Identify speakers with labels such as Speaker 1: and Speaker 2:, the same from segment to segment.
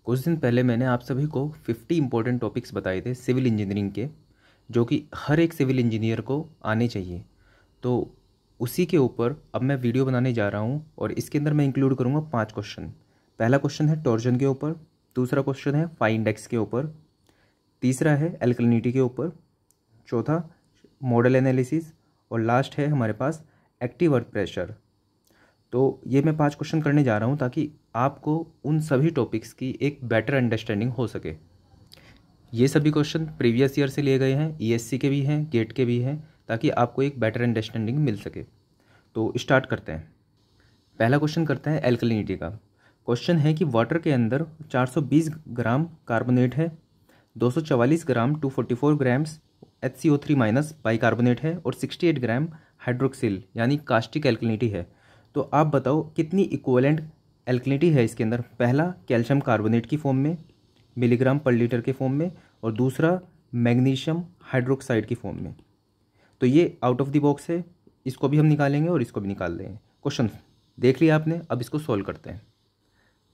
Speaker 1: कुछ दिन पहले मैंने आप सभी को 50 इंपॉर्टेंट टॉपिक्स बताए थे सिविल इंजीनियरिंग के, जो कि हर एक सिविल इंजीनियर को आने चाहिए। तो उसी के ऊपर अब मैं वीडियो बनाने जा रहा हूँ और इसके अंदर मैं इंक्लूड करूँगा 5 क्वेश्चन। पहला क्वेश्चन है टॉर्जन के ऊपर, दूसरा क्वेश्चन है फाई इंडेक्स के ऊपर, तीसरा है एल्कलिनिटी के ऊपर, चौथा मॉडल एनालिसिस और लास्ट है हमारे पास एक्टिव अर्थ प्रेशर। तो ये मैं 5 क्वेश्चन करने जा रहा हूँ ताकि आपको उन सभी टॉपिक्स की एक बेटर अंडरस्टैंडिंग हो सके। ये सभी क्वेश्चन प्रीवियस ईयर से लिए गए हैं, ईएससी के भी हैं, गेट के भी हैं, ताकि आपको एक बेटर अंडरस्टैंडिंग मिल सके। तो स्टार्ट करते हैं। पहला क्वेश्चन करते हैं एल्कलिनिटी का। क्वेश्चन है कि वाटर के अंदर 420 ग्राम कार्बोनेट है, 244 ग्राम 244 ग्राम्स HCO3 माइनस बाइकार्बोनेट है और 68 ग्राम हाइड्रोक्सिल यानी कास्टिक एल्कलिनिटी है। तो आप बताओ कितनी इक्विवेलेंट एल्कलिनिटी है इसके अंदर। पहला कैल्शियम कार्बोनेट की फॉर्म में मिलीग्राम पर लीटर के फॉर्म में और दूसरा मैग्नीशियम हाइड्रोक्साइड की फॉर्म में। तो ये आउट ऑफ द बॉक्स है, इसको भी हम निकालेंगे और इसको भी निकाल देंगे। क्वेश्चन देख लिया आपने, अब इसको सॉल्व करते हैं।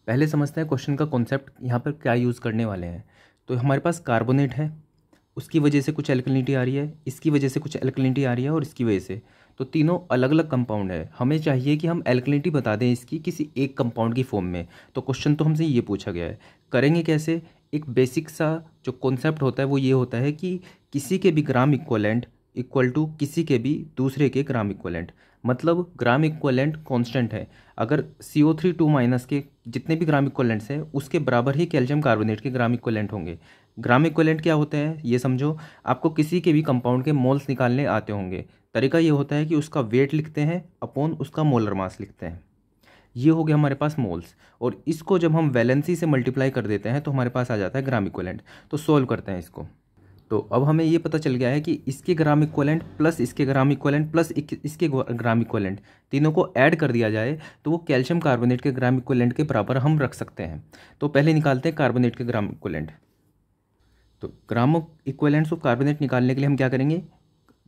Speaker 1: पहले समझते हैं क्वेश्चन का कॉन्सेप्ट, यहाँ पर क्या यूज़ करने वाले हैं। तो हमारे पास कार्बोनेट है, उसकी वजह से कुछ एल्कलिनिटी आ रही है, इसकी वजह से कुछ एल्कलिनिटी आ रही है और इसकी वजह से, तो तीनों अलग अलग कंपाउंड है। हमें चाहिए कि हम एल्कलिनिटी बता दें इसकी किसी एक कंपाउंड की फॉर्म में। तो क्वेश्चन तो हमसे ये पूछा गया है, करेंगे कैसे। एक बेसिक सा जो कॉन्सेप्ट होता है वो ये होता है कि किसी के भी ग्राम इक्वलेंट इक्वल टू किसी के भी दूसरे के ग्राम इक्वलेंट, मतलब ग्राम इक्वलेंट कांस्टेंट है। अगर CO3 2 माइनस के जितने भी ग्राम इक्वलेंट्स हैं उसके बराबर ही कैल्शियम कार्बोनेट के ग्राम इक्वलेंट होंगे। ग्राम इक्वलेंट क्या होते हैं ये समझो। आपको किसी के भी कंपाउंड के मोल्स निकालने आते होंगे। तरीका ये होता है कि उसका वेट लिखते हैं अपॉन उसका मोलर मास लिखते हैं। ये हो गया हमारे पास मोल्स, और इसको जब हम वैलेंसी से मल्टीप्लाई कर देते हैं तो हमारे पास आ जाता है ग्राम इक्वलेंट। तो सोल्व करते हैं इसको। तो अब हमें ये पता चल गया है कि इसके ग्राम इक्वलेंट प्लस इसके ग्राम इक्वलेंट प्लस इसके ग्राम इक्वलेंट तीनों को ऐड कर दिया जाए तो वो कैल्शियम कार्बोनेट के ग्राम इक्वलेंट के बराबर हम रख सकते हैं। तो पहले निकालते हैं कार्बोनेट के ग्राम इक्वलेंट। तो ग्राम इक्वलेंट्स ऑफ कार्बोनेट निकालने के लिए हम क्या करेंगे,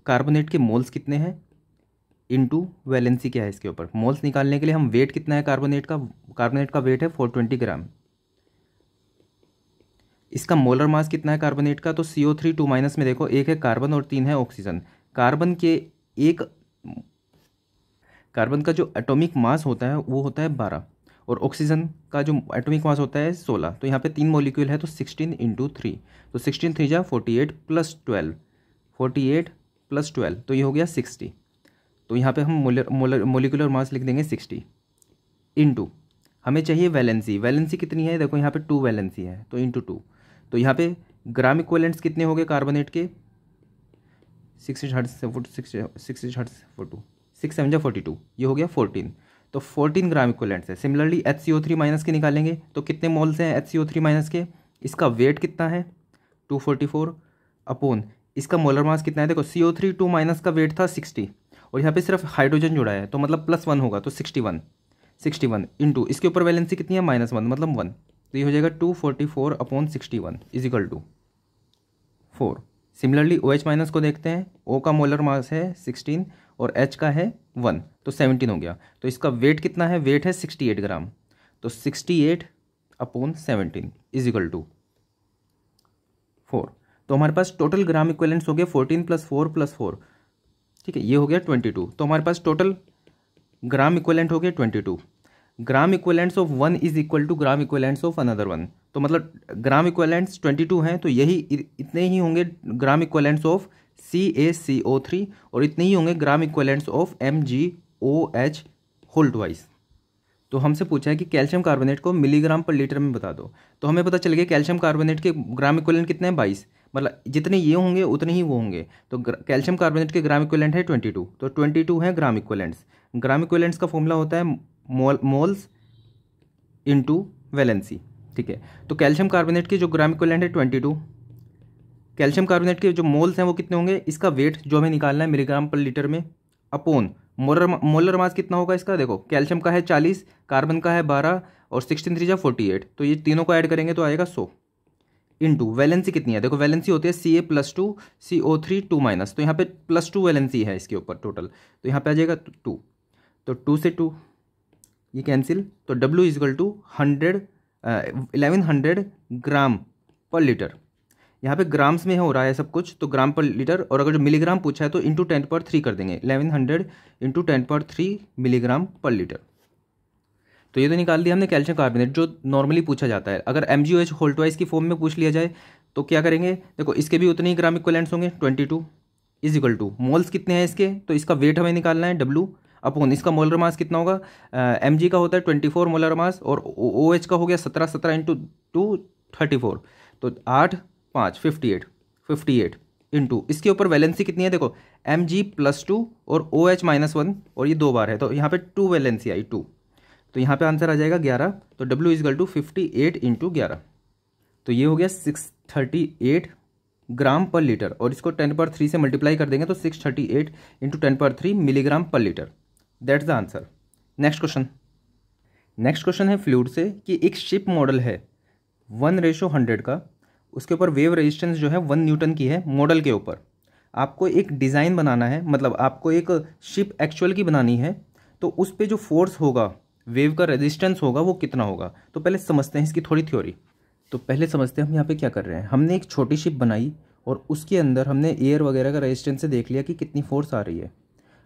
Speaker 1: कार्बोनेट के मोल्स कितने हैं इनटू वैलेंसी क्या है इसके ऊपर। मोल्स निकालने के लिए हम वेट कितना है कार्बोनेट का वेट है 420 ग्राम। इसका मोलर मास कितना है कार्बोनेट का, तो CO3 2 माइनस में देखो, एक है कार्बन और 3 है ऑक्सीजन। कार्बन का जो एटॉमिक मास होता है वो होता है 12 और ऑक्सीजन का जो एटॉमिक मास होता है 16। तो यहाँ पे 3 मॉलिक्यूल है तो 16 इंटू 3, तो 16 3 जा 48 प्लस 12, 48 प्लस 12 तो ये हो गया 60। तो यहाँ पे हम मोलिकुलर मास लिख देंगे 60 इंटू हमें चाहिए वैलेंसी कितनी है, देखो यहाँ पे 2 वैलेंसी है तो इंटू 2। तो यहाँ पे ग्राम इक्वलेंट्स कितने हो गए कार्बोनेट के 6 7 जा 42, ये हो गया 14। तो 14 ग्राम इक्वलेंट्स है। सिमिलरली HCO3 माइनस के निकालेंगे तो कितने मोल्स हैं HCO3 माइनस के, इसका वेट कितना है 244 अपॉन इसका मोलर मास कितना है, देखो CO3 2 माइनस का वेट था 60 और यहाँ पे सिर्फ हाइड्रोजन जुड़ा है तो मतलब +1 होगा तो 61 इंटू इसके ऊपर वैलेंसी कितनी है -1 मतलब 1, तो ये हो जाएगा 244 upon 61 equal to 4। Similarly OH minus को देखते हैं, O का मोलर मास है 16 और H का है 1 तो 17 हो गया। तो इसका वेट कितना है, वेट है 68 ग्राम, तो 68 अपॉन 17 इजिकल टू 4। तो हमारे पास टोटल ग्राम इक्विवेलेंट्स हो गया 14 + 4 + 4, ठीक है, ये हो गया 22। तो हमारे पास टोटल ग्राम इक्विवेलेंट हो गया 22। Gram equivalents of 1 is equal to gram equivalents of another 1, तो मतलब ग्राम इक्विवेलेंट्स 22 हैं तो यही इतने ही होंगे ग्राम इक्विवेलेंट्स ऑफ CaCO3 और इतने ही होंगे gram equivalents of MgOH whole twice. तो हमसे पूछा है कि कैल्शियम कार्बोनेट को मिलीग्राम पर लीटर में बता दो। तो हमें पता चल गया कैल्शियम कार्बोनेट के ग्राम इक्विवेलेंट कितने हैं 22, मतलब जितने ये होंगे उतने ही वो होंगे। तो कैल्शियम कार्बोनेट के ग्राम इक्विवेलेंट है 22, तो 22 है ग्राम इक्विवेलेंट्स। ग्राम इक्विवेलेंट्स का फॉर्मूला होता है मोल्स इनटू वैलेंसी, ठीक है। तो कैल्शियम कार्बोनेट के जो ग्राम इक्विवेलेंट है 22, कैल्शियम कार्बोनेट के जो मोल्स हैं वो कितने होंगे, इसका वेट जो हमें निकालना है मिलीग्राम पर लीटर में अपॉन मोलर मास कितना होगा इसका, देखो कैल्शियम का है 40, कार्बन का है 12 और 16 3 जा 48, तो ये तीनों को ऐड करेंगे तो आएगा 100 इंटू वैलेंसी कितनी है, देखो वैलेंसी होती है Ca+2 CO3 2 माइनस, तो यहाँ पे +2 वैलेंसी है इसके ऊपर टोटल, तो यहाँ पे आ जाएगा 2, तो 2 से 2 ये कैंसिल, तो W = 100 1100 ग्राम पर लीटर। यहाँ पे ग्राम्स में हो रहा है सब कुछ, तो ग्राम पर लीटर, और अगर जो मिलीग्राम पूछा है तो इंटू 10³ कर देंगे, 1100 इंटू 10³ मिलीग्राम पर लीटर। तो ये तो निकाल दिया हमने कैल्शियम कार्बोनेट जो नॉर्मली पूछा जाता है। अगर MgOH होल ट्वाइस की फॉर्म में पूछ लिया जाए तो क्या करेंगे, देखो इसके भी उतने ही ग्राम इक्वलेंट्स होंगे, 22 इज इक्वल टू मोल्स कितने हैं इसके, तो इसका वेट हमें निकालना है W अपॉन इसका मोलर मास कितना होगा, Mg का होता है 24 मोलर मास, और OH का हो गया 17 इंटू 2 34, तो 8 5 58 इंटू इसके ऊपर वैलेंसी कितनी है, देखो Mg+2 और OH -1, और ये 2 बार है तो यहाँ पे 2 वैलेंसी आई 2, तो यहाँ पे आंसर आ जाएगा 11। तो W इजकल टू 58 इंटू 11, तो ये हो गया 638 ग्राम पर लीटर, और इसको 10³ से मल्टीप्लाई कर देंगे तो 638 इंटू 10³ मिलीग्राम पर litre, that's the answer. Next question है फ्लूइड से कि एक शिप मॉडल है 1:100 का, उसके ऊपर वेव रेजिस्टेंस जो है 1 न्यूटन की है मॉडल के ऊपर। आपको एक डिज़ाइन बनाना है, मतलब आपको एक शिप एक्चुअल की बनानी है, तो उस पर जो फोर्स होगा, वेव का रेजिस्टेंस होगा, वो कितना होगा। तो पहले समझते हैं इसकी थोड़ी थ्योरी। तो पहले समझते हैं हम यहाँ पे क्या कर रहे हैं। हमने एक छोटी शिप बनाई और उसके अंदर हमने एयर वगैरह का रेजिस्टेंस से देख लिया कि कितनी फोर्स आ रही है।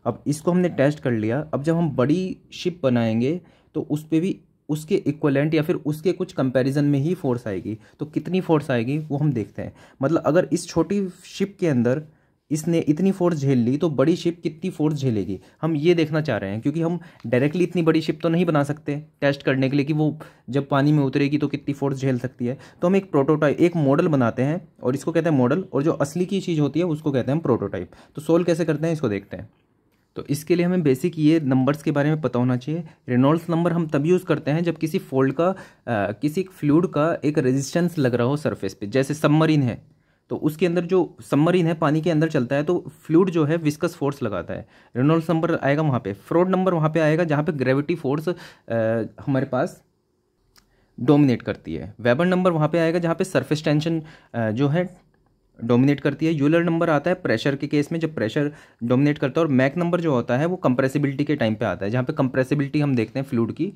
Speaker 1: अब इसको हमने टेस्ट कर लिया। अब जब हम बड़ी शिप बनाएंगे तो उस पर भी उसके इक्वलेंट या फिर उसके कुछ कंपैरिजन में ही फोर्स आएगी। तो कितनी फोर्स आएगी वो हम देखते हैं। मतलब अगर इस छोटी शिप के अंदर इसने इतनी फोर्स झेल ली तो बड़ी शिप कितनी फोर्स झेलेगी, हम ये देखना चाह रहे हैं। क्योंकि हम डायरेक्टली इतनी बड़ी शिप तो नहीं बना सकते टेस्ट करने के लिए कि वो जब पानी में उतरेगी तो कितनी फोर्स झेल सकती है। तो हम एक प्रोटोटाइप, एक मॉडल बनाते हैं और इसको कहते हैं मॉडल, और जो असली की चीज़ होती है उसको कहते हैं प्रोटोटाइप। तो सोल्व कैसे करते हैं इसको देखते हैं। तो इसके लिए हमें बेसिक ये नंबर्स के बारे में पता होना चाहिए। रेनॉल्ड्स नंबर हम तब यूज़ करते हैं जब किसी फोल्ड का किसी फ्लूइड का एक रेजिस्टेंस लग रहा हो सरफेस पे। जैसे सबमरीन है तो उसके अंदर जो सबमरीन है पानी के अंदर चलता है तो फ्लूइड जो है विस्कस फोर्स लगाता है, रेनॉल्ड्स नंबर आएगा वहाँ पे। फ्रॉड नंबर वहाँ पे आएगा जहाँ पे ग्रेविटी फोर्स हमारे पास डोमिनेट करती है। वेबर नंबर वहाँ पे आएगा जहाँ पे सरफेस टेंशन जो है डोमिनेट करती है। यूलर नंबर आता है प्रेशर के केस में जब प्रेशर डोमिनेट करता है। और मैक नंबर जो होता है वो कंप्रेसिबिलिटी के टाइम पे आता है, जहाँ पे कंप्रेसिबिलिटी हम देखते हैं फ्लूइड की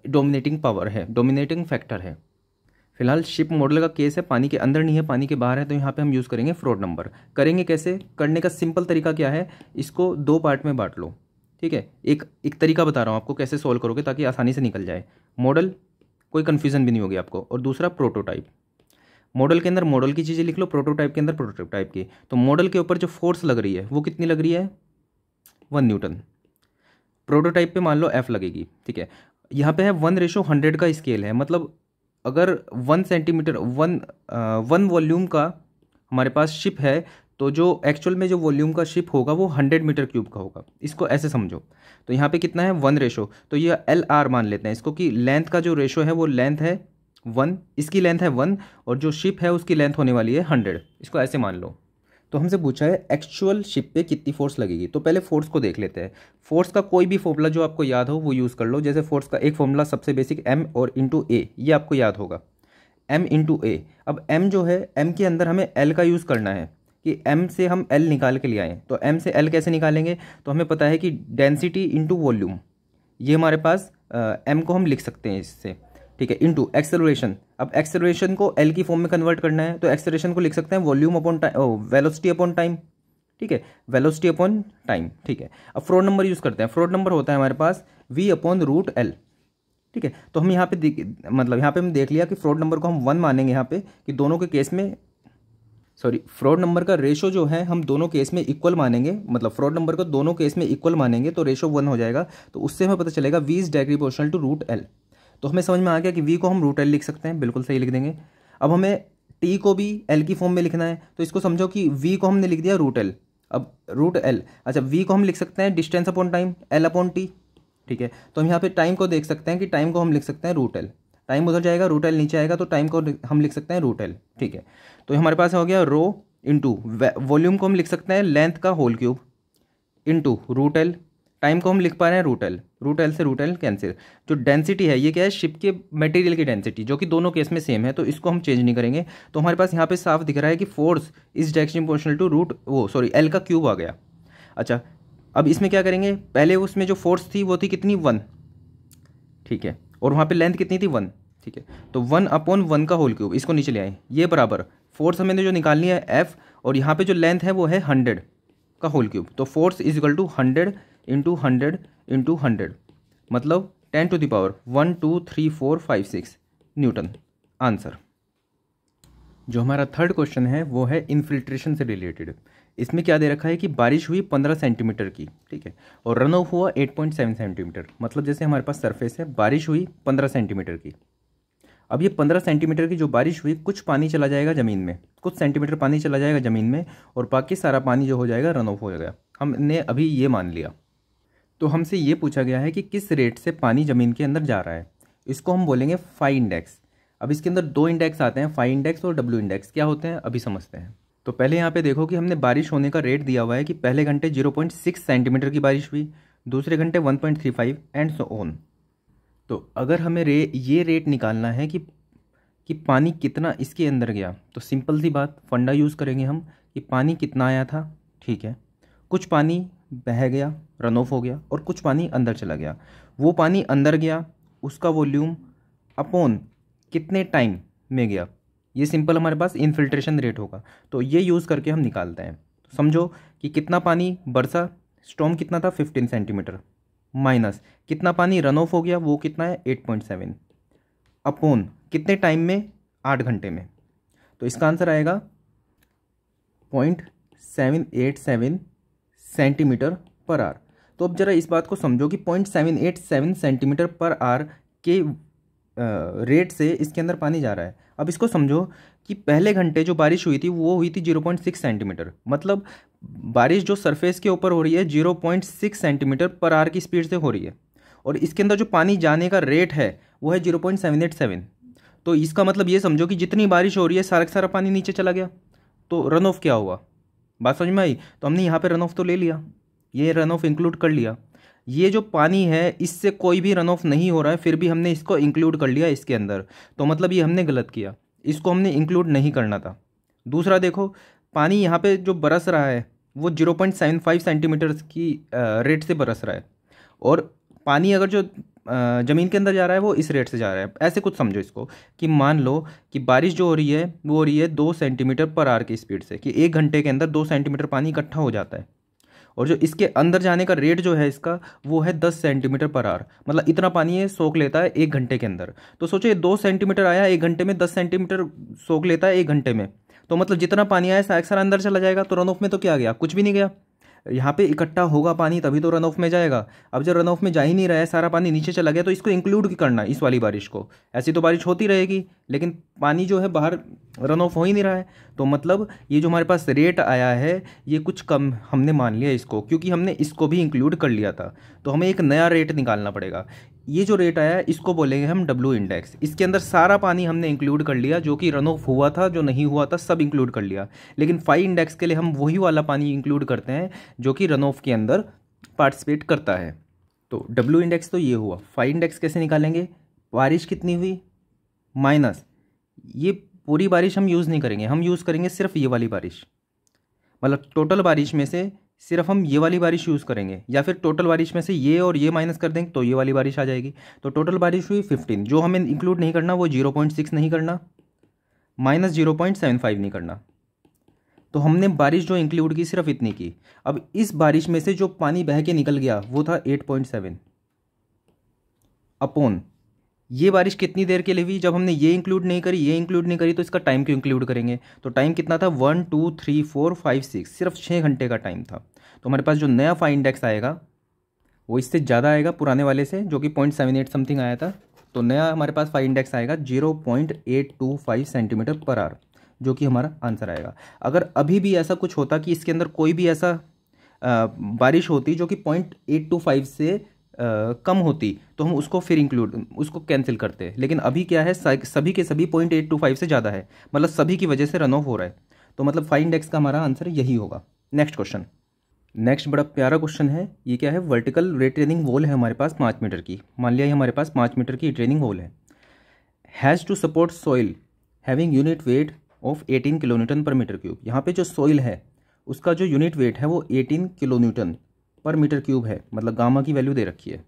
Speaker 1: डोमिनेटिंग पावर है, डोमिनेटिंग फैक्टर है। फिलहाल शिप मॉडल का केस है, पानी के अंदर नहीं है, पानी के बाहर है, तो यहाँ पे हम यूज़ करेंगे फ्रॉड नंबर। करेंगे कैसे, करने का सिंपल तरीका क्या है, इसको 2 पार्ट में बांट लो, ठीक है। एक तरीका बता रहा हूँ आपको कैसे सोल्व करोगे ताकि आसानी से निकल जाए। मॉडल, कोई कन्फ्यूज़न भी नहीं होगी आपको, और दूसरा प्रोटोटाइप। मॉडल के अंदर मॉडल की चीज़ें लिख लो, प्रोटोटाइप के अंदर प्रोटोटाइप की। तो मॉडल के ऊपर जो फोर्स लग रही है वो कितनी लग रही है, 1 न्यूटन। प्रोटोटाइप पे मान लो F लगेगी, ठीक है। यहाँ पे है 1:100 का स्केल है, मतलब अगर 1 सेंटीमीटर 1 वॉल्यूम का हमारे पास शिप है तो जो एक्चुअल में जो वॉल्यूम का शिप होगा वो 100 मीटर क्यूब का होगा। इसको ऐसे समझो। तो यहाँ पे कितना है 1 रेशो, तो ये LR मान लेते हैं इसको कि लेंथ का जो रेशो है वो लेंथ है 1, इसकी लेंथ है 1 और जो शिप है उसकी लेंथ होने वाली है 100, इसको ऐसे मान लो। तो हमसे पूछा है एक्चुअल शिप पे कितनी फोर्स लगेगी। तो पहले फोर्स को देख लेते हैं। फोर्स का कोई भी फॉर्मूला जो आपको याद हो वो यूज़ कर लो। जैसे फोर्स का एक फॉर्मूला सबसे बेसिक M और इंटू A, ये आपको याद होगा, M इंटू A। अब M जो है, M के अंदर हमें L का यूज़ करना है कि M से हम L निकाल के ले आएँ। तो M से L कैसे निकालेंगे, तो हमें पता है कि डेंसिटी इंटू वॉल्यूम, ये हमारे पास M को हम लिख सकते हैं इससे, ठीक है, इंटू एक्सेलरेशन। अब एक्सेलरेशन को L की फॉर्म में कन्वर्ट करना है तो एक्सेलरेशन को लिख सकते हैं volume upon time, velocity upon time, ठीक है, वेलोसिटी अपॉन टाइम, ठीक है। अब फ्रॉड नंबर यूज़ करते हैं। फ्रॉड नंबर होता है हमारे पास V/√L, ठीक है। तो हम यहाँ पे मतलब यहाँ पे हम देख लिया कि फ्रॉड नंबर को हम 1 मानेंगे यहाँ पे कि दोनों के केस में, सॉरी, फ्रॉड नंबर का रेशो जो है हम दोनों केस में इक्वल मानेंगे, मतलब फ्रॉड नंबर को दोनों केस में इक्वल मानेंगे तो रेशो 1 हो जाएगा। तो उससे हमें पता चलेगा V is directly proportional to √L। तो हमें समझ में आ गया कि V को हम √L लिख सकते हैं, बिल्कुल सही लिख देंगे। अब हमें T को भी L की फॉर्म में लिखना है तो इसको समझो कि V को हमने लिख दिया √L। अब √L, अच्छा, V को हम लिख सकते हैं डिस्टेंस अपॉन टाइम, L/T, ठीक है। तो हम यहाँ पे टाइम को देख सकते हैं कि टाइम को हम लिख सकते हैं √L। टाइम उधर जाएगा, √L नीचे आएगा, तो टाइम को हम लिख सकते हैं √L, ठीक है। तो हमारे पास हो गया रो इंटू वॉल्यूम को हम लिख सकते हैं लेंथ का whole cube into √L। Time को हम लिख पा रहे हैं √L से √L कैंसिल। जो डेंसिटी है ये क्या है, शिप के मटेरियल की डेंसिटी, जो कि दोनों केस में सेम है, तो इसको हम चेंज नहीं करेंगे। तो हमारे पास यहाँ पे साफ दिख रहा है कि force is direction proportional to L का क्यूब आ गया। अच्छा, अब इसमें क्या करेंगे, पहले उसमें जो फोर्स थी वो थी कितनी, 1, ठीक है, और वहाँ पे लेंथ कितनी थी, 1, ठीक है। तो 1/1 का होल क्यूब, इसको नीचे ले आए, ये बराबर फोर्स हमें जो निकालनी है F, और यहाँ पे जो लेंथ है वो है 100 का होल क्यूब। तो force is equal to 100 into 100 into 100, मतलब 10⁻1 2 3 4 5 6 न्यूटन आंसर। जो हमारा थर्ड क्वेश्चन है वो है इन्फिल्ट्रेशन से रिलेटेड। इसमें क्या दे रखा है कि बारिश हुई 15 सेंटीमीटर की, ठीक है, और रन ऑफ हुआ 8.7 सेंटीमीटर। मतलब जैसे हमारे पास सरफेस है, बारिश हुई 15 सेंटीमीटर की। अब ये 15 सेंटीमीटर की जो बारिश हुई, कुछ पानी चला जाएगा ज़मीन में, कुछ सेंटीमीटर पानी चला जाएगा ज़मीन में, और बाकी सारा पानी जो हो जाएगा रन ऑफ हो जाएगा। हमने अभी ये मान लिया। तो हमसे ये पूछा गया है कि किस रेट से पानी ज़मीन के अंदर जा रहा है। इसको हम बोलेंगे फाई इंडेक्स। अब इसके अंदर दो इंडेक्स आते हैं, फाई इंडेक्स और डब्ल्यू इंडेक्स। क्या होते हैं अभी समझते हैं। तो पहले यहाँ पे देखो कि हमने बारिश होने का रेट दिया हुआ है कि पहले घंटे 0.6 सेंटीमीटर की बारिश हुई, दूसरे घंटे 1.35 एंड सो ऑन। तो अगर हमें ये रेट निकालना है कि पानी कितना इसके अंदर गया, तो सिंपल सी बात, फंडा यूज़ करेंगे हम कि पानी कितना आया था, ठीक है, कुछ पानी बह गया, रन ऑफ हो गया, और कुछ पानी अंदर चला गया। वो पानी अंदर गया, उसका वॉल्यूम अपॉन कितने टाइम में गया, ये सिंपल हमारे पास इनफिल्ट्रेशन रेट होगा। तो ये यूज़ करके हम निकालते हैं। तो समझो कि कितना पानी बरसा, स्टॉर्म कितना था 15 सेंटीमीटर, माइनस कितना पानी रन ऑफ हो गया, वो कितना है 8.7, अपॉन कितने टाइम में, 8 घंटे में। तो इसका आंसर आएगा 0.787 सेंटीमीटर पर आवर। तो अब जरा इस बात को समझो कि 0.787 सेंटीमीटर पर आवर के रेट से इसके अंदर पानी जा रहा है। अब इसको समझो कि पहले घंटे जो बारिश हुई थी वो हुई थी 0.6 सेंटीमीटर, मतलब बारिश जो सरफेस के ऊपर हो रही है 0.6 सेंटीमीटर पर आवर की स्पीड से हो रही है, और इसके अंदर जो पानी जाने का रेट है वो है 0.787। तो इसका मतलब ये समझो कि जितनी बारिश हो रही है सारा का सारा पानी नीचे चला गया। तो रन ऑफ क्या हुआ, बात समझ में आई। तो हमने यहाँ पे रन ऑफ तो ले लिया, ये रन ऑफ इंक्लूड कर लिया। ये जो पानी है इससे कोई भी रन ऑफ नहीं हो रहा है, फिर भी हमने इसको इंक्लूड कर लिया इसके अंदर। तो मतलब ये हमने गलत किया, इसको हमने इंक्लूड नहीं करना था। दूसरा देखो, पानी यहाँ पे जो बरस रहा है वो 0.75 सेंटीमीटर की रेट से बरस रहा है, और पानी अगर जो ज़मीन के अंदर जा रहा है वो इस रेट से जा रहा है। ऐसे कुछ समझो इसको कि मान लो कि बारिश जो हो रही है वो हो रही है 2 सेंटीमीटर पर आवर की स्पीड से, कि 1 घंटे के अंदर 2 सेंटीमीटर पानी इकट्ठा हो जाता है, और जो इसके अंदर जाने का रेट जो है इसका वो है 10 सेंटीमीटर पर आवर। मतलब इतना पानी ये सोख लेता है 1 घंटे के अंदर। तो सोचो ये 2 सेंटीमीटर आया 1 घंटे में, 10 सेंटीमीटर सोख लेता है 1 घंटे में, तो मतलब जितना पानी आया सारा अंदर चला जाएगा। तो रन ऑफ में तो क्या गया, कुछ भी नहीं गया। यहाँ पे इकट्ठा होगा पानी तभी तो रन ऑफ में जाएगा। अब जब रन ऑफ में जा ही नहीं रहा है, सारा पानी नीचे चला गया, तो इसको इंक्लूड करना इस वाली बारिश को। ऐसी तो बारिश होती रहेगी लेकिन पानी जो है बाहर रन ऑफ हो ही नहीं रहा है। तो मतलब ये जो हमारे पास रेट आया है ये कुछ कम हमने मान लिया इसको, क्योंकि हमने इसको भी इंक्लूड कर लिया था। तो हमें एक नया रेट निकालना पड़ेगा। ये जो रेट आया है इसको बोलेंगे हम डब्ल्यू इंडेक्स। इसके अंदर सारा पानी हमने इंक्लूड कर लिया, जो कि रन ऑफ हुआ था, जो नहीं हुआ था, सब इंक्लूड कर लिया। लेकिन फाई इंडेक्स के लिए हम वही वाला पानी इंक्लूड करते हैं जो कि रन ऑफ के अंदर पार्टिसिपेट करता है। तो डब्ल्यू इंडेक्स तो ये हुआ। फाई इंडेक्स कैसे निकालेंगे, बारिश कितनी हुई माइनस, ये पूरी बारिश हम यूज़ नहीं करेंगे, हम यूज़ करेंगे सिर्फ ये वाली बारिश। मतलब टोटल बारिश में से सिर्फ हम ये वाली बारिश यूज़ करेंगे, या फिर टोटल बारिश में से ये और ये माइनस कर देंगे तो ये वाली बारिश आ जाएगी। तो टोटल बारिश हुई 15। जो हमें इंक्लूड नहीं करना वो 0.6 नहीं करना, माइनस 0.75 नहीं करना। तो हमने बारिश जो इंक्लूड की सिर्फ इतनी की। अब इस बारिश में से जो पानी बह के निकल गया वो था 8.7 अपॉन ये बारिश कितनी देर के लिए हुई, जब हमने ये इंक्लूड नहीं करी, ये इंक्लूड नहीं करी, तो इसका टाइम क्यों इंक्लूड करेंगे। तो टाइम कितना था 1 2 3 4 5 6, सिर्फ 6 घंटे का टाइम था। तो हमारे पास जो नया फाई इंडेक्स आएगा वो इससे ज़्यादा आएगा पुराने वाले से, जो कि 0.78 समथिंग आया था। तो नया हमारे पास फाई इंडेक्स आएगा 0.825 सेंटीमीटर पर आवर, जो कि हमारा आंसर आएगा। अगर अभी भी ऐसा कुछ होता कि इसके अंदर कोई भी ऐसा बारिश होती जो कि 0.825 से कम होती, तो हम उसको फिर उसको कैंसिल करते हैं। लेकिन अभी क्या है, सभी के सभी 0.825 से ज़्यादा है, मतलब सभी की वजह से रन ऑफ हो रहा है। तो मतलब फाई इंडेक्स का हमारा आंसर यही होगा। नेक्स्ट क्वेश्चन, नेक्स्ट बड़ा प्यारा क्वेश्चन है। ये क्या है, वर्टिकल रिटेनिंग वॉल है हमारे पास 5 मीटर की। मान लिया ये हमारे पास 5 मीटर की रिटेनिंग वॉल है। Has to support soil having unit weight of 18 kilo newton पर मीटर क्यूब। यहाँ पे जो सॉइल है उसका जो यूनिट वेट है वो 18 किलो न्यूटन पर मीटर क्यूब है, मतलब गामा की वैल्यू दे रखी है।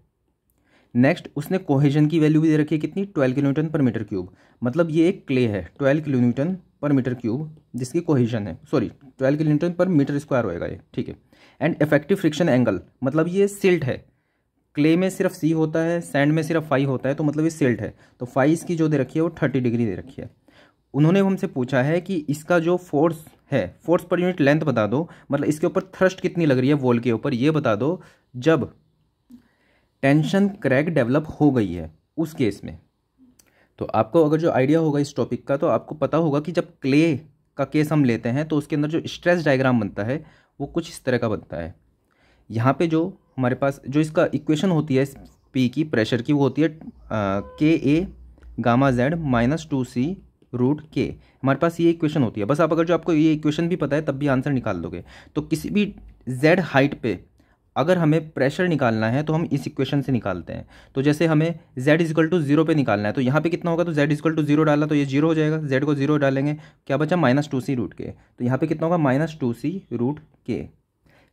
Speaker 1: नेक्स्ट उसने कोहेजन की वैल्यू भी दे रखी है कितनी, 12 किलोन्यूटन पर मीटर क्यूब। मतलब ये एक क्ले है 12 किलोन्यूटन पर मीटर क्यूब जिसकी कोहेजन है, सॉरी 12 किलोन्यूटन पर मीटर स्क्वायर होएगा ये, ठीक है। एंड इफेक्टिव फ्रिक्शन एंगल, मतलब ये सिल्ट है, क्ले में सिर्फ सी होता है, सैंड में सिर्फ फाई होता है, तो मतलब ये सिल्ट है, तो फाई इसकी जो दे रखी है वो 30 डिग्री दे रखी है। उन्होंने हमसे पूछा है कि इसका जो फोर्स है, फोर्स पर यूनिट लेंथ बता दो, मतलब इसके ऊपर थ्रस्ट कितनी लग रही है वॉल के ऊपर ये बता दो जब टेंशन क्रैक डेवलप हो गई है उस केस में। तो आपको अगर जो आइडिया होगा इस टॉपिक का, तो आपको पता होगा कि जब क्ले का केस हम लेते हैं तो उसके अंदर जो स्ट्रेस डायग्राम बनता है वो कुछ इस तरह का बनता है। यहाँ पे जो हमारे पास जो इसका इक्वेशन होती है पी की, प्रेशर की, वो होती है K A gamma Z minus 2c root K. हमारे पास ये इक्वेशन होती है। बस आप अगर जो आपको ये इक्वेशन भी पता है तब भी आंसर निकाल दोगे। तो किसी भी जेड हाइट पे अगर हमें प्रेशर निकालना है तो हम इस इक्वेशन से निकालते हैं। तो जैसे हमें z इक्वल टू 0 पे निकालना है, तो यहाँ पे कितना होगा, तो z इक्वल टू 0 डाला तो ये 0 हो जाएगा, z को 0 डालेंगे, क्या बचा -2c रूट के, तो यहाँ पे कितना होगा -2c रूट के।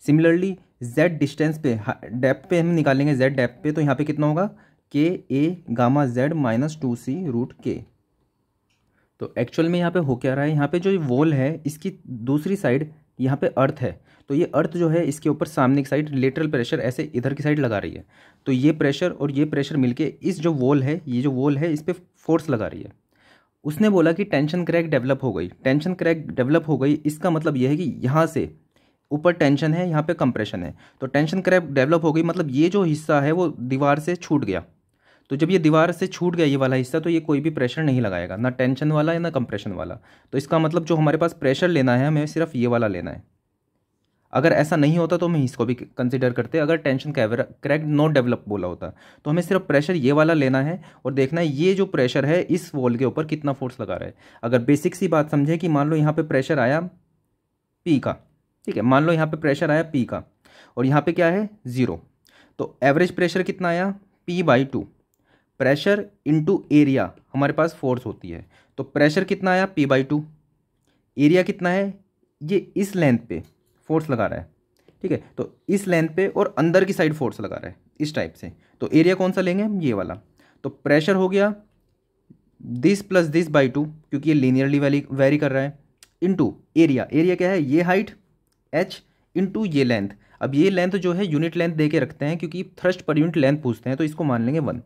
Speaker 1: सिमिलरली z डिस्टेंस पे, डेप्थ पे हम निकालेंगे, z डेप्थ पे, तो यहाँ पे कितना होगा के A gamma Z -2c root के। तो एक्चुअल में यहाँ पे हो क्या रहा है, यहाँ पे जो वॉल है इसकी दूसरी साइड यहाँ पे अर्थ है, तो ये अर्थ जो है इसके ऊपर सामने की साइड लेटरल प्रेशर ऐसे इधर की साइड लगा रही है। तो ये प्रेशर और ये प्रेशर मिलके इस जो वॉल है, ये जो वॉल है इस पर फोर्स लगा रही है। उसने बोला कि टेंशन क्रैक डेवलप हो गई। टेंशन क्रैक डेवलप हो गई इसका मतलब ये है कि यहाँ से ऊपर टेंशन है, यहाँ पे कंप्रेशन है, तो टेंशन क्रैक डेवलप हो गई, मतलब ये जो हिस्सा है वो दीवार से छूट गया। तो जब ये दीवार से छूट गया ये वाला हिस्सा, तो ये कोई भी प्रेशर नहीं लगाएगा, ना टेंशन वाला या ना कंप्रेशन वाला। तो इसका मतलब जो हमारे पास प्रेशर लेना है हमें सिर्फ ये वाला लेना है। अगर ऐसा नहीं होता तो हम इसको भी कंसिडर करते, अगर टेंशन क्रैक नॉट डेवलप बोला होता तो हमें सिर्फ प्रेशर ये वाला लेना है और देखना है ये जो प्रेशर है इस वॉल के ऊपर कितना फोर्स लगा रहा है। अगर बेसिक सी बात समझे कि मान लो यहाँ पे प्रेशर आया पी का, ठीक है, मान लो यहाँ पे प्रेशर आया पी का और यहाँ पे क्या है 0, तो एवरेज प्रेशर कितना आया P/2। प्रेशर इनटू एरिया हमारे पास फोर्स होती है, तो प्रेशर कितना आया P/2, एरिया कितना है, ये इस लेंथ पे फोर्स लगा रहा है, ठीक है, तो इस लेंथ पे और अंदर की साइड फोर्स लगा रहा है इस टाइप से। तो एरिया कौन सा लेंगे हम, ये वाला। तो प्रेशर हो गया दिस प्लस दिस बाई 2, क्योंकि ये लीनियरली वेरी कर रहा है, इनटू एरिया, एरिया क्या है ये हाइट h इंटू ये लेंथ। अब ये लेंथ जो है यूनिट लेंथ दे के रखते हैं क्योंकि थ्रस्ट पर यूनिट लेंथ पूछते हैं, तो इसको मान लेंगे 1।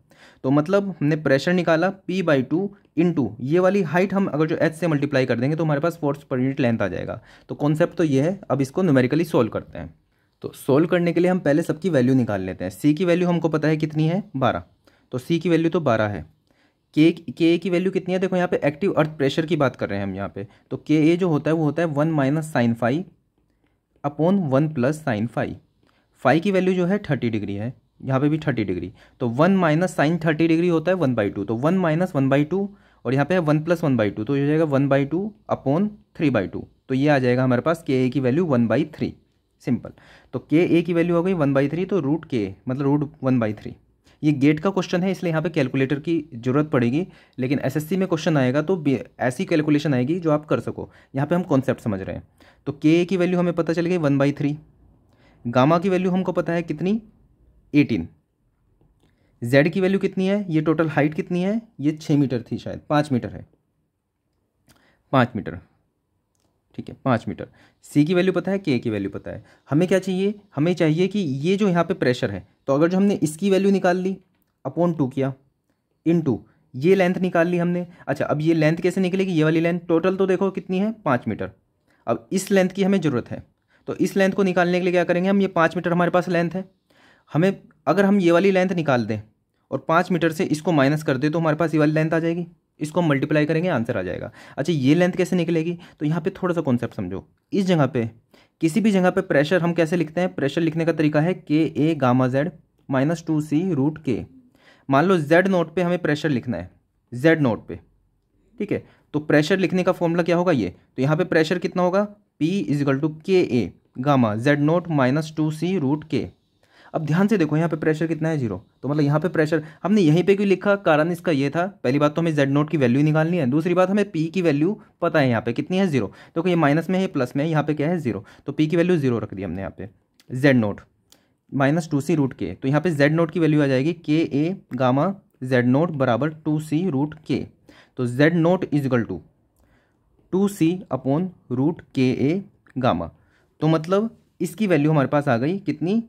Speaker 1: तो मतलब हमने प्रेशर निकाला P/2 इंटू ये वाली हाइट, हम अगर जो h से मल्टीप्लाई कर देंगे तो हमारे पास फोर्स पर यूनिट लेंथ आ जाएगा। तो कॉन्सेप्ट तो ये है। अब इसको न्यूमेरिकली सोल्व करते हैं। तो सोल्व करने के लिए हम पहले सबकी वैल्यू निकाल लेते हैं। C की वैल्यू हमको पता है कितनी है 12, तो C की वैल्यू तो 12 है। के की वैल्यू कितनी है, देखो यहाँ पे एक्टिव अर्थ प्रेशर की बात कर रहे हैं हम यहाँ पे, तो के जो होता है वो होता है 1 minus sine phi upon 1 plus sine phi. Phi की वैल्यू जो है 30 डिग्री है, यहाँ पे भी 30 डिग्री, तो 1 माइनस साइन 30 डिग्री होता है 1/2, तो 1 माइनस 1/2 और यहाँ पे है 1 प्लस 1/2, तो ये हो जाएगा 1/2 अपॉन 3/2, तो ये आ जाएगा हमारे पास के की वैल्यू 1/3। सिंपल। तो के की वैल्यू हो गई 1/3, तो रूट के मतलब रूट 1/3। ये गेट का क्वेश्चन है इसलिए यहाँ पे कैलकुलेटर की जरूरत पड़ेगी, लेकिन एसएससी में क्वेश्चन आएगा तो ऐसी कैलकुलेशन आएगी जो आप कर सको। यहाँ पे हम कॉन्सेप्ट समझ रहे हैं। तो के की वैल्यू हमें पता चल गई 1/3, गामा की वैल्यू हमको पता है कितनी 18, जेड की वैल्यू कितनी है, ये टोटल हाइट कितनी है, ये 6 मीटर थी शायद, 5 मीटर है, 5 मीटर, ठीक है 5 मीटर। सी की वैल्यू पता है, के की वैल्यू पता है। हमें क्या चाहिए, हमें चाहिए कि ये जो यहाँ पे प्रेशर है, तो अगर जो हमने इसकी वैल्यू निकाल ली अपॉन 2 किया इनटू ये लेंथ निकाल ली हमने। अच्छा अब ये लेंथ कैसे निकलेगी, ये वाली लेंथ टोटल तो देखो कितनी है 5 मीटर। अब इस लेंथ की हमें ज़रूरत है, तो इस लेंथ को निकालने के लिए क्या करेंगे हम, ये 5 मीटर हमारे पास लेंथ है, हमें अगर हम ये वाली लेंथ निकाल दें और 5 मीटर से इसको माइनस कर दें तो हमारे पास ये वाली लेंथ आ जाएगी, इसको मल्टीप्लाई करेंगे आंसर आ जाएगा। अच्छा ये लेंथ कैसे निकलेगी, तो यहाँ पे थोड़ा सा कॉन्सेप्ट समझो। इस जगह पे किसी भी जगह पे प्रेशर हम कैसे लिखते हैं, प्रेशर लिखने का तरीका है K A gamma Z minus 2c root K. मान लो जेड नोट पे हमें प्रेशर लिखना है, जेड नोट पे, ठीक है, तो प्रेशर लिखने का फॉर्मूला क्या होगा ये, तो यहाँ पे प्रेशर कितना होगा P equal to K A gamma Z not minus 2c root K. अब ध्यान से देखो यहाँ पे प्रेशर कितना है 0, तो मतलब यहाँ पे प्रेशर हमने यहीं पे क्यों लिखा, कारण इसका ये था, पहली बात तो हमें जेड नोट की वैल्यू निकालनी है, दूसरी बात हमें पी की वैल्यू पता है यहाँ पे कितनी है 0, तो ये माइनस में है प्लस में है, यहाँ पे क्या है 0, तो पी की वैल्यू 0 रख दी हमने यहाँ पे जेड नोट। -2c√k। तो यहाँ पे z नोट की वैल्यू आ जाएगी के ए गामा z नोट बराबर 2c√k। तो z naught is equal to 2c/√ka gamma. तो मतलब इसकी वैल्यू हमारे पास आ गई कितनी,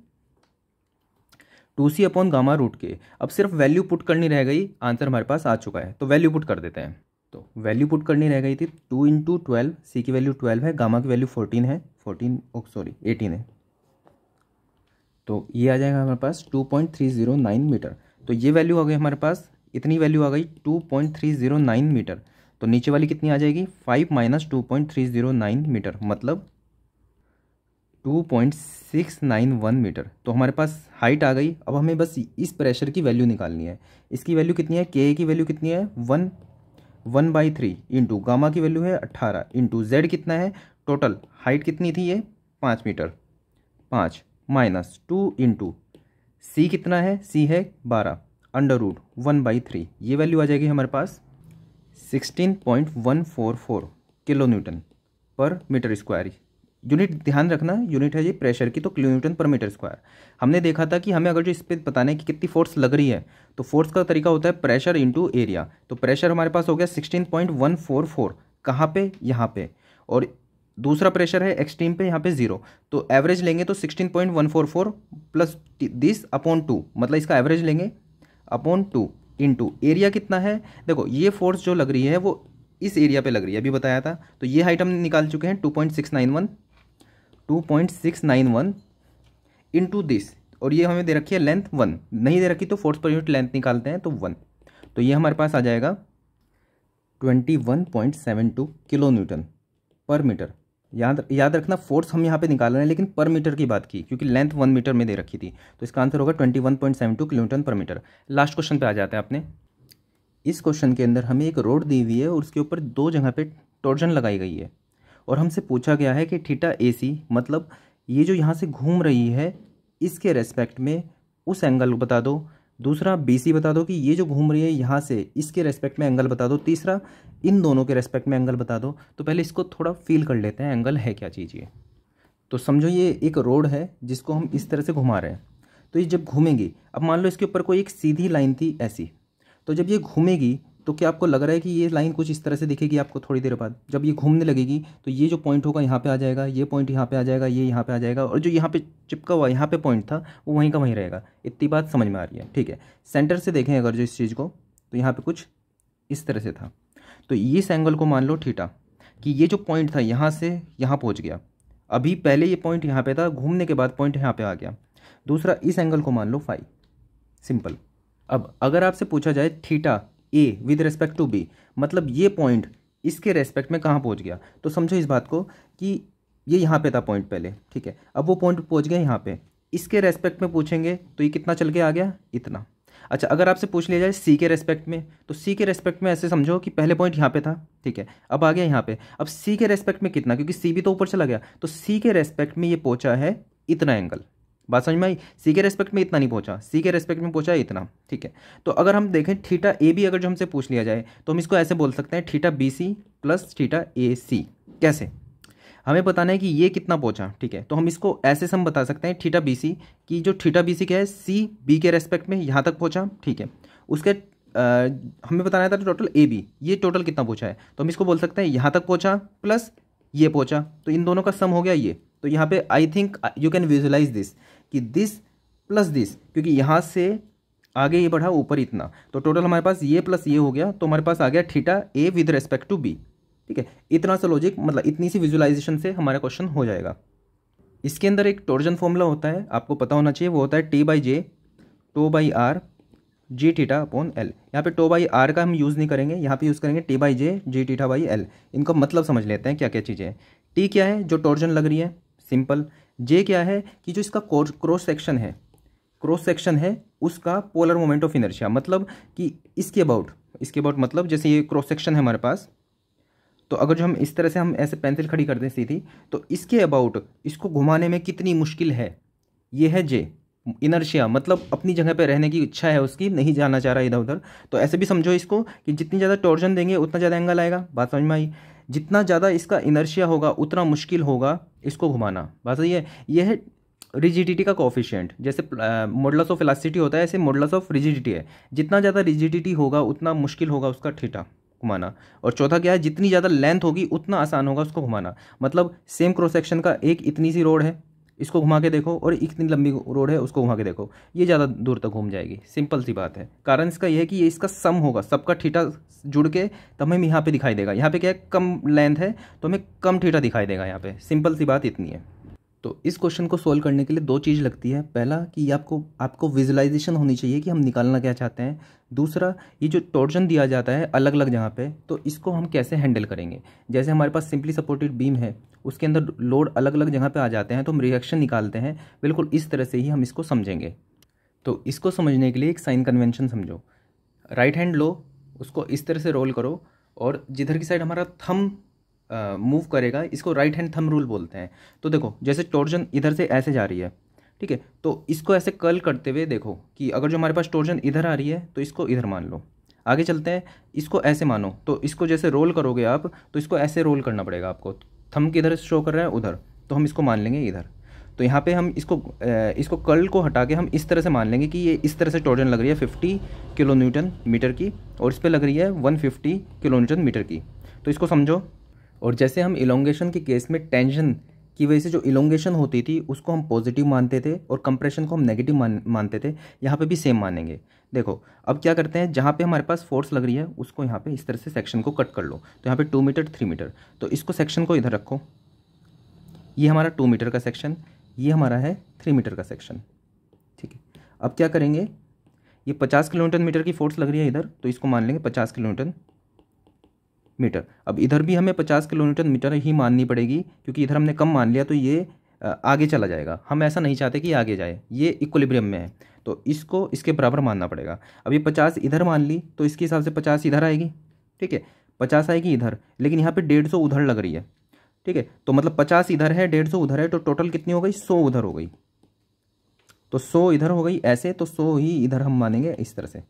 Speaker 1: 2c/(gamma√k)। अब सिर्फ वैल्यू पुट करनी रह गई, आंसर हमारे पास आ चुका है, तो वैल्यू पुट कर देते हैं। तो वैल्यू पुट करनी रह गई थी 2 × 12, सी की वैल्यू 12 है, गामा की वैल्यू 14 है, 18 है। तो ये आ जाएगा हमारे पास 2.309 मीटर। तो ये वैल्यू आ गई हमारे पास, इतनी वैल्यू आ गई 2.309 मीटर। तो नीचे वाली कितनी आ जाएगी, 5 - 2.309 मीटर, मतलब 2.691 मीटर। तो हमारे पास हाइट आ गई। अब हमें बस इस प्रेशर की वैल्यू निकालनी है। इसकी वैल्यू कितनी है, के की वैल्यू कितनी है, 1/3 इंटू गामा की वैल्यू है 18 इंटू जेड कितना है, टोटल हाइट कितनी थी ये 5 मीटर, 5 - 2 इंटू सी कितना है, सी है 12 √1/3। ये वैल्यू आ जाएगी हमारे पास 16.144 किलो न्यूटन पर मीटर स्क्वायर। यूनिट ध्यान रखना, यूनिट है ये प्रेशर की, तो किलो न्यूटन पर मीटर स्क्वायर। हमने देखा था कि हमें अगर जो इस पर बताना है कि कितनी फोर्स लग रही है, तो फोर्स का तरीका होता है प्रेशर इंटू एरिया। तो प्रेशर हमारे पास हो गया 16.144, कहाँ पे, यहाँ पे, और दूसरा प्रेशर है एक्सट्रीम पे, यहाँ पे 0। तो एवरेज लेंगे तो 16.144 प्लस दिस अपॉन 2, मतलब इसका एवरेज लेंगे अपॉन 2 इंटू एरिया कितना है। देखो ये फोर्स जो लग रही है वो इस एरिया पे लग रही है, अभी बताया था। तो ये हाइट हम निकाल चुके हैं 2.691 इंटू दिस, और ये हमें दे रखी है लेंथ 1, नहीं दे रखी तो फोर्स पर यूनिट लेंथ निकालते हैं तो 1। तो ये हमारे पास आ जाएगा 21.72 किलो न्यूटन पर मीटर। याद रखना फोर्स हम यहाँ पे निकाल रहे हैं लेकिन पर मीटर की बात की, क्योंकि लेंथ 1 मीटर में दे रखी थी। तो इसका आंसर होगा 21.72 किलो न्यूटन पर मीटर। लास्ट क्वेश्चन पे आ जाते हैं अपने। इस क्वेश्चन के अंदर हमें एक रोड दी हुई है और उसके ऊपर 2 जगह पे टॉर्जन लगाई गई है, और हमसे पूछा गया है कि थीटा AC, मतलब ये जो यहाँ से घूम रही है इसके रेस्पेक्ट में उस एंगल बता दो। दूसरा BC बता दो कि ये जो घूम रही है यहाँ से इसके रेस्पेक्ट में एंगल बता दो। तीसरा इन दोनों के रेस्पेक्ट में एंगल बता दो। तो पहले इसको थोड़ा फील कर लेते हैं, एंगल है क्या चीज़ ये। तो समझो ये एक रोड है जिसको हम इस तरह से घुमा रहे हैं। तो ये जब घूमेंगी, अब मान लो इसके ऊपर कोई एक सीधी लाइन थी ऐसी, तो जब ये घूमेगी तो क्या आपको लग रहा है कि ये लाइन कुछ इस तरह से दिखेगी आपको थोड़ी देर बाद। जब ये घूमने लगेगी तो ये जो पॉइंट होगा यहाँ पे आ जाएगा, ये पॉइंट यहाँ पे आ जाएगा, ये यहाँ पे आ जाएगा, और जो यहाँ पे चिपका हुआ यहाँ पे पॉइंट था वो वहीं का वहीं रहेगा। इतनी बात समझ में आ रही है, ठीक है। सेंटर से देखें अगर जो इस चीज़ को, तो यहाँ पे कुछ इस तरह से था। तो इस एंगल को मान लो थीटा, कि ये जो पॉइंट था यहाँ से यहाँ पहुँच गया। अभी पहले ये पॉइंट यहाँ पे था, घूमने के बाद पॉइंट यहाँ पे आ गया। दूसरा इस एंगल को मान लो फाई, सिंपल। अब अगर आपसे पूछा जाए theta A with respect to B, मतलब ये पॉइंट इसके रेस्पेक्ट में कहाँ पहुँच गया, तो समझो इस बात को कि ये यहाँ पे था पॉइंट पहले, ठीक है। अब वो पॉइंट पहुँच गया यहाँ पे, इसके रेस्पेक्ट में पूछेंगे तो ये कितना चल के आ गया, इतना। अच्छा, अगर आपसे पूछ लिया जाए C के रेस्पेक्ट में, तो C के रेस्पेक्ट में ऐसे समझो कि पहले पॉइंट यहाँ पे था, ठीक है, अब आ गया यहाँ पे। अब C के रेस्पेक्ट में कितना, क्योंकि C भी तो ऊपर चला गया, तो C के रेस्पेक्ट में ये पहुँचा है इतना एंगल। बात समझ में आई। C के रेस्पेक्ट में इतना नहीं पहुंचा, C के रेस्पेक्ट में पहुंचा इतना, ठीक है। तो अगर हम देखें थीटा AB अगर जो हमसे पूछ लिया जाए तो हम इसको ऐसे बोल सकते हैं theta BC plus theta AC। कैसे, हमें बताना है कि ये कितना पहुंचा, ठीक है। तो हम इसको ऐसे हम बता सकते हैं थीटा BC की, जो थीटा BC क्या है, C B के रेस्पेक्ट में यहाँ तक पहुँचा, ठीक है। उसके हमें बताना था टोटल AB, ये टोटल कितना पहुँचा है, तो हम इसको बोल सकते हैं यहाँ तक पहुँचा प्लस ये पहुँचा, तो इन दोनों का सम हो गया ये। तो यहाँ पे I think you can visualise this कि दिस प्लस दिस, क्योंकि यहाँ से आगे ये बढ़ा ऊपर इतना, तो टोटल हमारे पास ये प्लस ये हो गया, तो हमारे पास आ गया theta A with respect to B, ठीक है। इतना सा लॉजिक, मतलब इतनी सी विजुअलाइजेशन से हमारा क्वेश्चन हो जाएगा। इसके अंदर एक टॉर्जन फॉर्मूला होता है, आपको पता होना चाहिए, वो होता है T/J τ/r g θ/L। यहाँ पे τ/r का हम यूज़ नहीं करेंगे, यहाँ पे यूज़ करेंगे T/J g θ/L। इनका मतलब समझ लेते हैं क्या क्या चीज़ें हैं। T क्या है, जो टॉर्जन लग रही है, सिंपल। J क्या है कि जो इसका क्रॉस सेक्शन है उसका पोलर मोमेंट ऑफ इनर्शिया, मतलब कि इसके अबाउट मतलब जैसे ये क्रॉस सेक्शन है हमारे पास, तो अगर जो हम इस तरह से हम ऐसे पेंसिल खड़ी कर दें सीधी, तो इसके अबाउट इसको घुमाने में कितनी मुश्किल है, ये है J। इनर्शिया मतलब अपनी जगह पे रहने की इच्छा है उसकी, नहीं जाना चाह रहा इधर उधर। तो ऐसे भी समझो इसको कि जितनी ज़्यादा टॉर्जन देंगे उतना ज़्यादा एंगल आएगा। बात समझ में आई। जितना ज़्यादा इसका इनर्शिया होगा उतना मुश्किल होगा इसको घुमाना। बात सही है। यह है रिजिडिटी का कोफिशिएंट, जैसे मॉडुलस ऑफ इलास्टिसिटी होता है, ऐसे मॉडुलस ऑफ रिजिडिटी है। जितना ज़्यादा रिजिडिटी होगा उतना मुश्किल होगा उसका थीटा घुमाना। और चौथा क्या है, जितनी ज़्यादा लेंथ होगी उतना आसान होगा उसको घुमाना। मतलब सेम क्रॉस सेक्शन का एक इतनी सी रोड है, इसको घुमा के देखो, और इतनी लंबी रोड है उसको घुमा के देखो, ये ज़्यादा दूर तक घूम जाएगी। सिंपल सी बात है। कारण इसका ये है कि ये इसका सम होगा, सबका थीटा जुड़ के तब हमें यहाँ पे दिखाई देगा। यहाँ पे क्या है, कम लेंथ है तो हमें कम थीटा दिखाई देगा यहाँ पे। सिंपल सी बात इतनी है। तो इस क्वेश्चन को सोल्व करने के लिए दो चीज़ लगती है। पहला कि आपको विजुलाइजेशन होनी चाहिए कि हम निकालना क्या चाहते हैं। दूसरा, ये जो टॉर्जन दिया जाता है अलग अलग जगह पे, तो इसको हम कैसे हैंडल करेंगे। जैसे हमारे पास सिंपली सपोर्टेड बीम है, उसके अंदर लोड अलग अलग जगह पे आ जाते हैं, तो हम रिएक्शन निकालते हैं। बिल्कुल इस तरह से ही हम इसको समझेंगे। तो इसको समझने के लिए एक साइन कन्वेंशन समझो। राइट हैंड लो, उसको इस तरह से रोल करो, और जिधर की साइड हमारा थंब मूव करेगा इसको राइट हैंड थंब रूल बोलते हैं। तो देखो, जैसे टॉर्जन इधर से ऐसे जा रही है, ठीक है, तो इसको ऐसे कर्ल करते हुए देखो कि अगर जो हमारे पास टॉर्जन इधर आ रही है तो इसको इधर मान लो। आगे चलते हैं, इसको ऐसे मानो, तो इसको जैसे रोल करोगे आप, तो इसको ऐसे रोल करना पड़ेगा आपको। थंब किधर शो कर रहा है, उधर, तो हम इसको मान लेंगे इधर। तो यहाँ पे हम इसको कर्ल को हटा के हम इस तरह से मान लेंगे कि ये इस तरह से टॉर्जन लग रही है 50 किलो न्यूटन मीटर की, और इस पर लग रही है 150 किलो न्यूटन मीटर की। तो इसको समझो। और जैसे हम इलोंगेशन के केस में टेंशन की वजह से जो इलोंगेशन होती थी उसको हम पॉजिटिव मानते थे, और कंप्रेशन को हम नेगेटिव मानते थे, यहाँ पे भी सेम मानेंगे। देखो अब क्या करते हैं, जहाँ पे हमारे पास फोर्स लग रही है उसको यहाँ पे इस तरह से सेक्शन को कट कर लो। तो यहाँ पे 2 मीटर 3 मीटर, तो इसको सेक्शन को इधर रखो। ये हमारा 2 मीटर का सेक्शन, ये हमारा है 3 मीटर का सेक्शन, ठीक है। अब क्या करेंगे, ये 50 किलो न्यूटन मीटर की फोर्स लग रही है इधर, तो इसको मान लेंगे 50 किलो न्यूटन मीटर। अब इधर भी हमें 50 किलो न्यूटन मीटर ही माननी पड़ेगी, क्योंकि इधर हमने कम मान लिया तो ये आगे चला जाएगा। हम ऐसा नहीं चाहते कि आगे जाए, ये इक्विलिब्रियम में है, तो इसको इसके बराबर मानना पड़ेगा। अब ये 50 इधर मान ली तो इसके हिसाब से 50 इधर आएगी, ठीक है, 50 आएगी इधर, लेकिन यहाँ पे 150 उधर लग रही है, ठीक है। तो मतलब 50 इधर है, 150 उधर है, तो टोटल कितनी हो गई, 100 उधर हो गई। तो 100 इधर हो गई ऐसे, तो 100 ही इधर हम मानेंगे इस तरह से।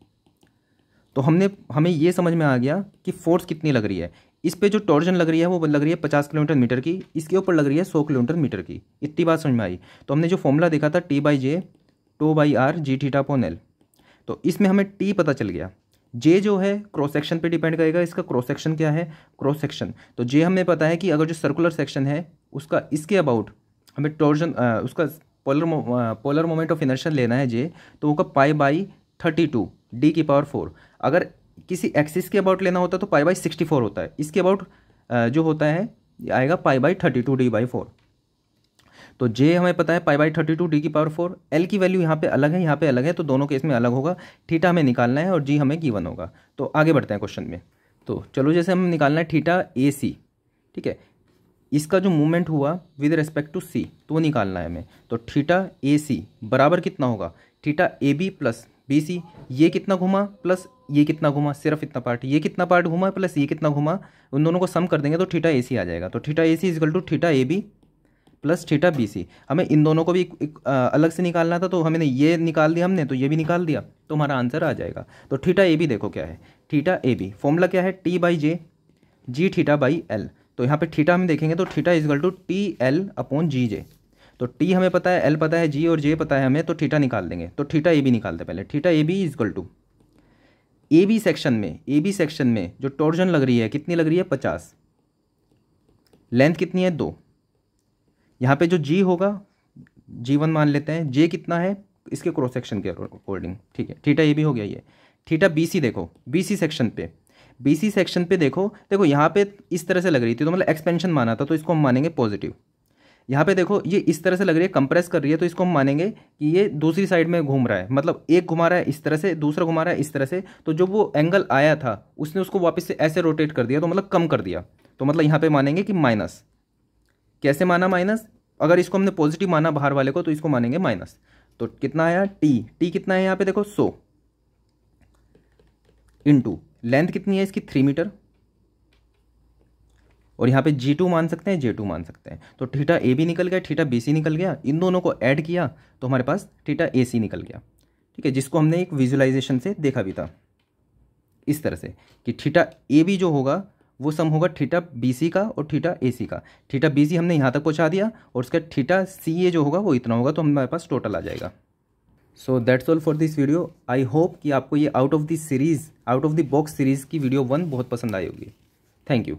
Speaker 1: तो हमें ये समझ में आ गया कि फोर्स कितनी लग रही है। इस पे जो टॉर्जन लग रही है वो लग रही है 50 किलोमीटर मीटर की, इसके ऊपर लग रही है 100 किलोमीटर मीटर की। इतनी बात समझ में आई। तो हमने जो फॉर्मूला देखा था T/J 2/R g θ/L, तो इसमें हमें T पता चल गया। J जो है क्रॉस सेक्शन पे डिपेंड करेगा, इसका क्रॉस सेक्शन क्या है, क्रॉस सेक्शन। तो J हमें पता है कि अगर जो सर्कुलर सेक्शन है उसका इसके अबाउट हमें टॉर्जन उसका पोलर मोमेंट ऑफ इनर्शिया लेना है J, तो होगा π/32 d⁴। अगर किसी एक्सिस के अबाउट लेना होता तो π/64 होता है, इसके अबाउट जो होता है आएगा π/32 d/4। तो J हमें पता है π/32 d⁴। L की वैल्यू यहाँ पे अलग है, यहाँ पे अलग है, तो दोनों केस में अलग होगा। थीटा हमें निकालना है और G हमें गिवन होगा। तो आगे बढ़ते हैं क्वेश्चन में। तो चलो, जैसे हमें निकालना है थीटा AC, ठीक है, इसका जो मूवमेंट हुआ विद रेस्पेक्ट टू C तो वो निकालना है हमें। तो थीटा AC बराबर कितना होगा, थीटा AB प्लस BC। ये कितना घुमा प्लस ये कितना घुमा, सिर्फ इतना पार्ट, ये कितना पार्ट घुमा प्लस ये कितना घुमा, उन दोनों को सम कर देंगे तो थीटा AC आ जाएगा। तो theta AC equal to theta AB plus theta BC। हमें इन दोनों को भी एक अलग से निकालना था, तो हमने ये निकाल दिया, हमने तो ये भी निकाल दिया, तो हमारा आंसर आ जाएगा। तो थीटा AB देखो क्या है, थीटा AB फॉर्मूला क्या है, T/J g⁴/L। तो यहाँ पे थीटा हम देखेंगे तो थीटा इजकल टू TL/GJ। तो T हमें पता है, L पता है, G और J पता है हमें, तो थीटा निकाल देंगे। तो थीटा AB निकालते पहले। Theta AB equal to AB section में जो टॉर्जन लग रही है कितनी लग रही है, 50। लेंथ कितनी है, 2। यहाँ पे जो G होगा G1 मान लेते हैं, J कितना है इसके क्रॉस सेक्शन के अकॉर्डिंग, ठीक है। थीटा AB हो गया ये। थीटा BC देखो, BC सेक्शन पे देखो यहाँ पे इस तरह से लग रही थी, तो मतलब एक्सपेंशन माना था, तो इसको हम मानेंगे पॉजिटिव। यहाँ पे देखो ये इस तरह से लग रही है, कंप्रेस कर रही है, तो इसको हम मानेंगे कि ये दूसरी साइड में घूम रहा है, मतलब एक घुमा रहा है इस तरह से, दूसरा घुमा रहा है इस तरह से। तो जो वो एंगल आया था उसने उसको वापस से ऐसे रोटेट कर दिया, तो मतलब कम कर दिया। तो मतलब यहाँ पे मानेंगे कि माइनस। कैसे माना माइनस, अगर इसको हमने पॉजिटिव माना बाहर वाले को तो इसको मानेंगे माइनस। तो कितना आया, टी कितना है यहाँ पे देखो 100 इंटू लेंथ कितनी है इसकी 3 मीटर, और यहाँ पे G2 मान सकते हैं, J2 मान सकते हैं। तो थीटा AB निकल गया, थीटा BC निकल गया, इन दोनों को ऐड किया तो हमारे पास थीटा AC निकल गया, ठीक है, जिसको हमने एक विजुलाइजेशन से देखा भी था इस तरह से कि थीटा AB जो होगा वो सम होगा थीटा बी सी का और थीटा ए सी का। थीटा बी सी हमने यहाँ तक पहुँचा दिया और उसका थीटा सी ए जो होगा वो इतना होगा, तो हमारे पास टोटल आ जाएगा। So that's all for this video. I hope कि आपको ये out of the box series की वीडियो 1 बहुत पसंद आई होगी। Thank you.